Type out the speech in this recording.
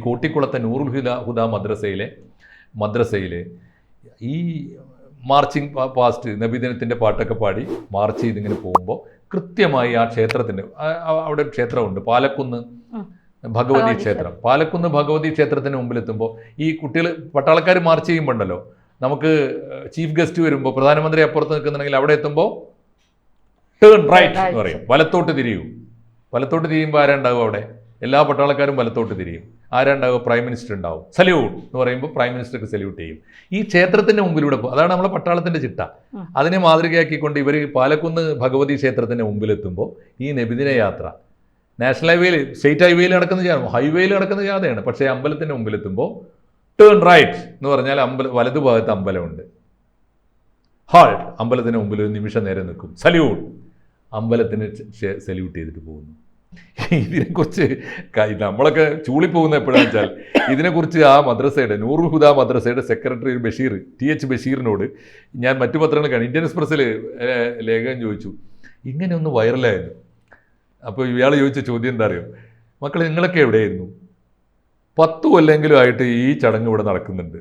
കോട്ടിക്കുളത്തെ നൂറുൽ ഹുദ മദ്രസയിൽ ഈ marching past നബിദിനത്തിൻ്റെ പാട്ടൊക്കെ പാടി മാർച്ച് ചെയ്തിങ്ങനെ പോകുമ്പോൾ കൃത്യമായി ആ ക്ഷേത്രത്തിൻ്റെ അവിടെ ഒരു ക്ഷേത്രമുണ്ട്, പാലക്കുന്ന് ഭഗവതി ക്ഷേത്രം. പാലക്കുന്ന് ഭഗവതി ക്ഷേത്രത്തിന് മുമ്പിലെത്തുമ്പോൾ ഈ കുട്ടികൾ പട്ടാളക്കാർ മാർച്ച് ചെയ്യുമ്പോണ്ടല്ലോ, നമുക്ക് ചീഫ് ഗസ്റ്റ് വരുമ്പോൾ പ്രധാനമന്ത്രി അപ്പുറത്ത് നിൽക്കുന്നുണ്ടെങ്കിൽ അവിടെ എത്തുമ്പോൾ ടേൺ റൈറ്റ് എന്ന് പറയും, വലത്തോട്ട് തിരിയൂ. വലത്തോട്ട് തിരിയുമ്പോൾ ആരാണ്ടാവും അവിടെ? എല്ലാ പട്ടാളക്കാരും വലത്തോട്ട് തിരിയും. ആരാണ്ടാവുക? പ്രൈം മിനിസ്റ്റർ ഉണ്ടാവും. സല്യൂട്ട് എന്ന് പറയുമ്പോൾ പ്രൈം മിനിസ്റ്റർക്ക് സല്യൂട്ട് ചെയ്യും. ഈ ക്ഷേത്രത്തിൻ്റെ മുമ്പിലൂടെ അതാണ് നമ്മളെ പട്ടാളത്തിൻ്റെ ചിട്ട. അതിനെ മാതൃകയാക്കിക്കൊണ്ട് ഇവർ പാലക്കുന്ന് ഭഗവതി ക്ഷേത്രത്തിൻ്റെ മുമ്പിലെത്തുമ്പോൾ ഈ നബിദിന യാത്ര നാഷണൽ ഹൈവേയിൽ, സ്റ്റേറ്റ് ഹൈവേയിൽ നടക്കുന്ന ഹൈവേയിൽ നടക്കുന്ന ജാഥയാണ്. പക്ഷേ അമ്പലത്തിൻ്റെ മുമ്പിലെത്തുമ്പോൾ ടേൺ റൈറ്റ് എന്ന് പറഞ്ഞാൽ വലതുഭാഗത്ത് അമ്പലമുണ്ട്. ഹാൾട്ട്, അമ്പലത്തിന് മുമ്പിൽ ഒരു നിമിഷം നേരെ നിൽക്കും. സല്യൂട്ട്, അമ്പലത്തിന് സല്യൂട്ട് ചെയ്തിട്ട് പോകുന്നു. ഇതിനെക്കുറിച്ച് നമ്മളൊക്കെ ചൂളിപ്പോകുന്ന എപ്പോഴാണെന്ന് വെച്ചാൽ ഇതിനെക്കുറിച്ച് ആ മദ്രസയുടെ നൂറുൽ ഹുദ മദ്രസയുടെ സെക്രട്ടറി ബഷീർ, TH ബഷീറിനോട് ഞാൻ മറ്റു പത്രങ്ങൾ കാണി, ഇന്ത്യൻ എക്സ്പ്രസ്സിൽ ലേഖകൻ ചോദിച്ചു, ഇങ്ങനെ ഒന്ന് വൈറലായിരുന്നു. അപ്പോൾ ഇയാൾ ചോദിച്ച ചോദ്യം എന്താ അറിയോ? മക്കളെ നിങ്ങളൊക്കെ എവിടെയായിരുന്നു? 10 കൊല്ലെങ്കിലും ആയിട്ട് ഈ ചടങ്ങ് ഇവിടെ നടക്കുന്നുണ്ട്.